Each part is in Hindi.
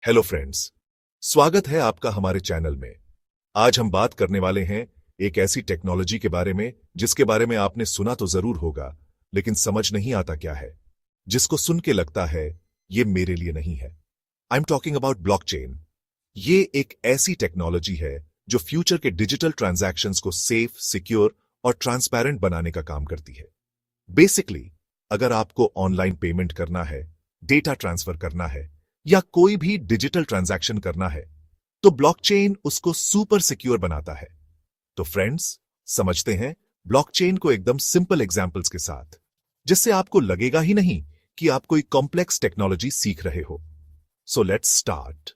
हेलो फ्रेंड्स, स्वागत है आपका हमारे चैनल में। आज हम बात करने वाले हैं एक ऐसी टेक्नोलॉजी के बारे में जिसके बारे में आपने सुना तो जरूर होगा, लेकिन समझ नहीं आता क्या है, जिसको सुन के लगता है ये मेरे लिए नहीं है। I am talking about blockchain. ये एक ऐसी टेक्नोलॉजी है जो फ्यूचर के डिजिटल ट्रांजैक्शंस को सेफ, सिक्योर और ट्रांसपेरेंट बनाने का काम करती है। बेसिकली, अगर आपको ऑनलाइन पेमेंट करना है, डेटा ट्रांसफर करना है या कोई भी डिजिटल ट्रांजैक्शन करना है, तो ब्लॉकचेन उसको सुपर सिक्योर बनाता है। तो फ्रेंड्स, समझते हैं ब्लॉकचेन को एकदम सिंपल एग्जांपल्स के साथ, जिससे आपको लगेगा ही नहीं कि आप कोई कॉम्प्लेक्स टेक्नोलॉजी सीख रहे हो। So let's start.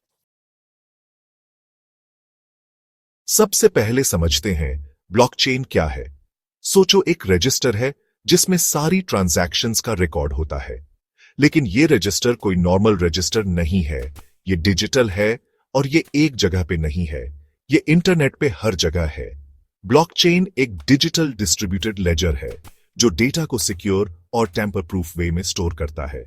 सबसे पहले समझते हैं ब्लॉकचेन क्या है। सोचो, एक रजिस्टर है जिसमें सारी ट्रांजैक्शंस का रिकॉर्ड होता है। लेकिन ये रजिस्टर कोई नॉर्मल रजिस्टर नहीं है, ये डिजिटल है और ये एक जगह पे नहीं है, ये इंटरनेट पे हर जगह है। ब्लॉकचेन एक डिजिटल डिस्ट्रीब्यूटेड लेजर है जो डेटा को सिक्योर और टेम्पर प्रूफ वे में स्टोर करता है।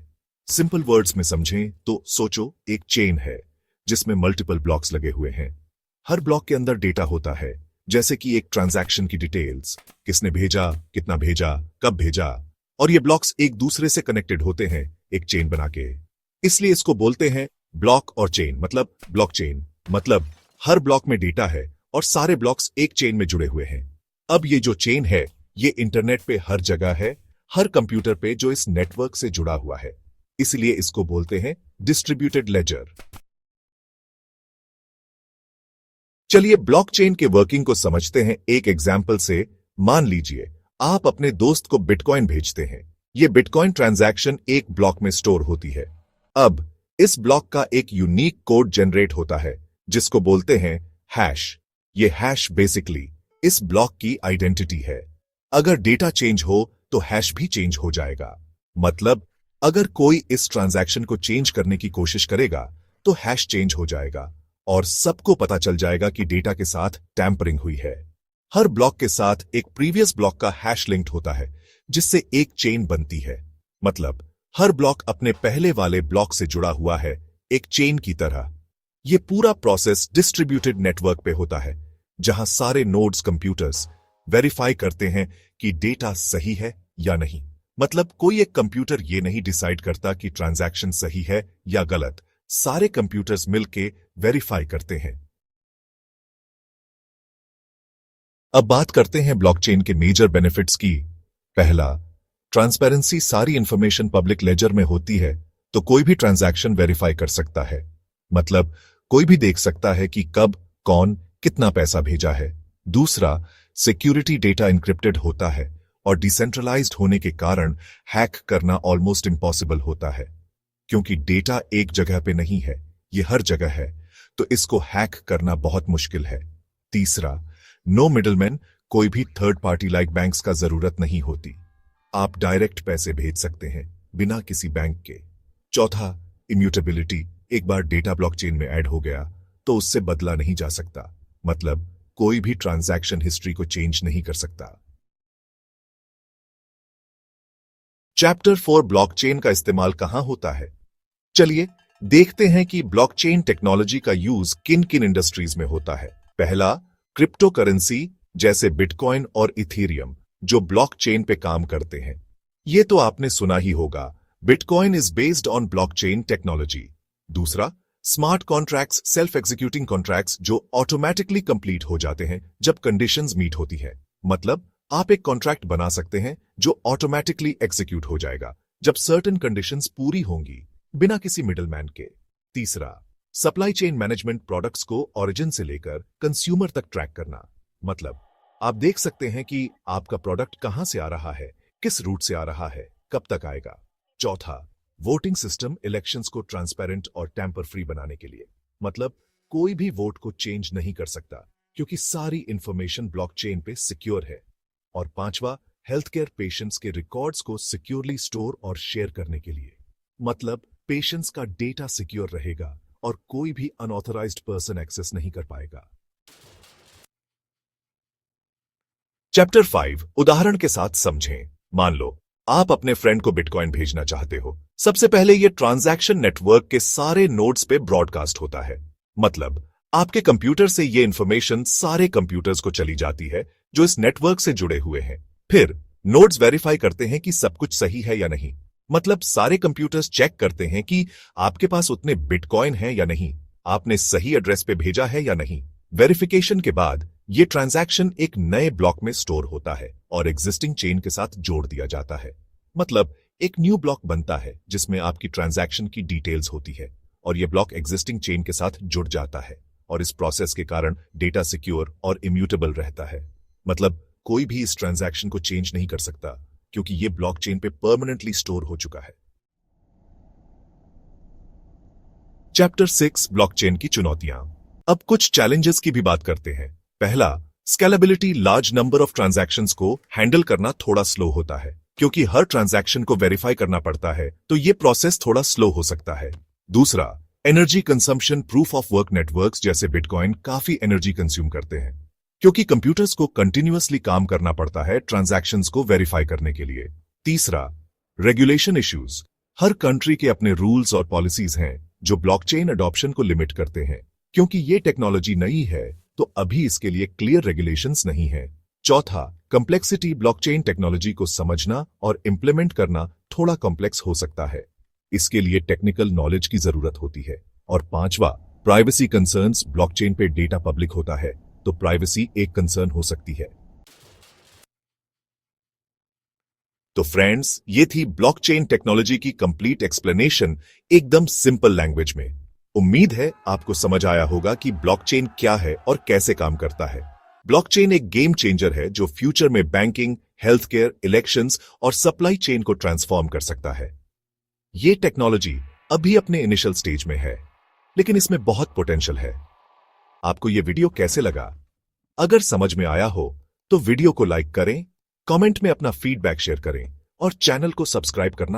सिंपल वर्ड्स में समझें तो सोचो, एक चेन है जिसमें मल्टीपल ब्लॉक्स लगे हुए हैं। हर ब्लॉक के अंदर डेटा होता है, जैसे कि एक ट्रांजैक्शन की डिटेल्स, किसने भेजा, कितना भेजा, कब भेजा, और ये ब्लॉक्स एक दूसरे से कनेक्टेड होते हैं एक चेन बना के। इसलिए इसको बोलते हैं ब्लॉक और चेन, मतलब ब्लॉकचेन। मतलब हर ब्लॉक में डेटा है और सारे ब्लॉक्स एक चेन में जुड़े हुए हैं। अब ये जो चेन है, ये इंटरनेट पे हर जगह है, हर कंप्यूटर पे जो इस नेटवर्क से जुड़ा हुआ है। इसलिए इसको बोलते हैं डिस्ट्रीब्यूटेड लेजर। चलिए ब्लॉकचेन के वर्किंग को समझते हैं एक एग्जाम्पल से। मान लीजिए आप अपने दोस्त को बिटकॉइन भेजते हैं। ये बिटकॉइन ट्रांजैक्शन एक ब्लॉक में स्टोर होती है। अब इस ब्लॉक का एक यूनिक कोड जनरेट होता है जिसको बोलते हैं हैश। ये हैश बेसिकली इस ब्लॉक की आइडेंटिटी है। अगर डेटा चेंज हो तो हैश भी चेंज हो जाएगा। मतलब अगर कोई इस ट्रांजैक्शन को चेंज करने की कोशिश करेगा तो हैश चेंज हो जाएगा और सबको पता चल जाएगा कि डेटा के साथ टैंपरिंग हुई है। हर ब्लॉक के साथ एक प्रीवियस ब्लॉक का हैश लिंक्ड होता है जिससे एक चेन बनती है। मतलब हर ब्लॉक अपने पहले वाले ब्लॉक से जुड़ा हुआ है, एक चेन की तरह। यह पूरा प्रोसेस डिस्ट्रीब्यूटेड नेटवर्क पे होता है जहां सारे नोड्स कंप्यूटर्स वेरीफाई करते हैं कि डेटा सही है या नहीं। मतलब कोई एक कंप्यूटर ये नहीं डिसाइड करता कि ट्रांजैक्शन सही है या गलत, सारे कंप्यूटर्स मिलके वेरीफाई करते हैं। अब बात करते हैं ब्लॉकचेन के मेजर बेनिफिट्स की। पहला, ट्रांसपेरेंसी। सारी इंफॉर्मेशन पब्लिक लेजर में होती है तो कोई भी ट्रांजैक्शन वेरीफाई कर सकता है। मतलब कोई भी देख सकता है कि कब, कौन, कितना पैसा भेजा है। दूसरा, सिक्योरिटी। डेटा इंक्रिप्टेड होता है और डिसेंट्रलाइज्ड होने के कारण हैक करना ऑलमोस्ट इम्पॉसिबल होता है, क्योंकि डेटा एक जगह पे नहीं है, ये हर जगह है, तो इसको हैक करना बहुत मुश्किल है। तीसरा, नो मिडलमैन। कोई भी थर्ड पार्टी लाइक बैंक्स का जरूरत नहीं होती, आप डायरेक्ट पैसे भेज सकते हैं बिना किसी बैंक के। चौथा, इम्यूटेबिलिटी। एक बार डेटा ब्लॉकचेन में ऐड हो गया तो उससे बदला नहीं जा सकता। मतलब कोई भी ट्रांजैक्शन हिस्ट्री को चेंज नहीं कर सकता। चैप्टर 4, ब्लॉकचेन का इस्तेमाल कहां होता है। चलिए देखते हैं कि ब्लॉकचेन टेक्नोलॉजी का यूज किन किन इंडस्ट्रीज में होता है। पहला, क्रिप्टो करेंसी जैसे बिटकॉइन और इथेरियम जो ब्लॉकचेन पे काम करते हैं। ये तो आपने सुना ही होगा, bitcoin is based on blockchain technology. दूसरा, smart contracts, self executing contracts जो ऑटोमेटिकली कंप्लीट हो जाते हैं जब कंडीशंस मीट होती है। मतलब आप एक कॉन्ट्रैक्ट बना सकते हैं जो ऑटोमेटिकली एग्जीक्यूट हो जाएगा जब सर्टेन कंडीशंस पूरी होंगी, बिना किसी मिडलमैन के। तीसरा, सप्लाई चेन मैनेजमेंट। प्रोडक्ट्स को ओरिजिन से लेकर कंज्यूमर तक ट्रैक करना। मतलब आप देख सकते हैं कि आपका प्रोडक्ट कहां से आ रहा है, किस रूट से आ रहा है, कब तक आएगा। चौथा, वोटिंग सिस्टम। इलेक्शंस को ट्रांसपेरेंट और टैंपर फ्री बनाने के लिए। मतलब कोई भी वोट को चेंज नहीं कर सकता क्योंकि सारी इंफॉर्मेशन ब्लॉकचेन पे सिक्योर है। और पांचवा, हेल्थ केयर। पेशेंट्स के रिकॉर्ड्स को सिक्योरली स्टोर और शेयर करने के लिए। मतलब पेशेंट्स का डेटा सिक्योर रहेगा और कोई भी अनऑथराइज्ड पर्सन एक्सेस नहीं कर पाएगा। चैप्टर 5, उदाहरण के साथ समझें। मान लो आप अपने फ्रेंड को बिटकॉइन भेजना चाहते हो। सबसे पहले यह ट्रांजैक्शन नेटवर्क के सारे नोड्स पे ब्रॉडकास्ट होता है। मतलब आपके कंप्यूटर से यह इंफॉर्मेशन सारे कंप्यूटर्स को चली जाती है जो इस नेटवर्क से जुड़े हुए हैं। फिर नोड्स वेरीफाई करते हैं कि सब कुछ सही है या नहीं। मतलब सारे कंप्यूटर्स चेक करते हैं कि आपके पास उतने बिटकॉइन हैं या नहीं, आपने सही एड्रेस पे भेजा है या नहीं। वेरिफिकेशन के बाद ये ट्रांजैक्शन एक नए ब्लॉक में स्टोर होता है और एग्जिस्टिंग चेन के साथ जोड़ दिया जाता है। मतलब एक न्यू ब्लॉक बनता है जिसमें आपकी ट्रांजैक्शन की डिटेल्स होती है और यह ब्लॉक एग्जिस्टिंग चेन के साथ जुड़ जाता है और इस प्रोसेस के कारण डेटा सिक्योर और इम्यूटेबल रहता है। मतलब कोई भी इस ट्रांजैक्शन को चेंज नहीं कर सकता क्योंकि यह ब्लॉकचेन पे परमानेंटली स्टोर हो चुका है। चैप्टर 6 ब्लॉकचेन की चुनौतियां। अब कुछ चैलेंजेस की भी बात करते हैं। पहला, scalability. Large number of transactions को हैंडल करना थोड़ा स्लो होता है क्योंकि हर ट्रांजैक्शन को वेरीफाई करना पड़ता है, तो यह प्रोसेस थोड़ा स्लो हो सकता है। दूसरा, energy consumption. Proof of work networks जैसे बिटकॉइन काफी एनर्जी कंज्यूम करते हैं क्योंकि कंप्यूटर्स को कंटिन्यूअसली काम करना पड़ता है ट्रांजैक्शंस को वेरीफाई करने के लिए। तीसरा, रेगुलेशन इश्यूज। हर कंट्री के अपने रूल्स और पॉलिसीज हैं जो ब्लॉकचेन अडॉप्शन को लिमिट करते हैं। क्योंकि ये टेक्नोलॉजी नई है तो अभी इसके लिए क्लियर रेगुलेशंस नहीं है। चौथा, कॉम्प्लेक्सिटी। ब्लॉकचेन टेक्नोलॉजी को समझना और इंप्लीमेंट करना थोड़ा कॉम्प्लेक्स हो सकता है, इसके लिए टेक्निकल नॉलेज की जरूरत होती है। और पांचवा, प्राइवेसी कंसर्न्स। ब्लॉकचेन पे डेटा पब्लिक होता है तो प्राइवेसी एक कंसर्न हो सकती है। तो फ्रेंड्स, ये थी ब्लॉकचेन टेक्नोलॉजी की कंप्लीट एक्सप्लेनेशन एकदम सिंपल लैंग्वेज में। उम्मीद है आपको समझ आया होगा कि ब्लॉकचेन क्या है और कैसे काम करता है। ब्लॉकचेन एक गेम चेंजर है जो फ्यूचर में बैंकिंग, हेल्थ केयर, इलेक्शंस और सप्लाई चेन को ट्रांसफॉर्म कर सकता है। ये टेक्नोलॉजी अभी अपने इनिशियल स्टेज में है, लेकिन इसमें बहुत पोटेंशियल है। आपको यह वीडियो कैसे लगा? अगर समझ में आया हो तो वीडियो को लाइक करें, कमेंट में अपना फीडबैक शेयर करें और चैनल को सब्सक्राइब करना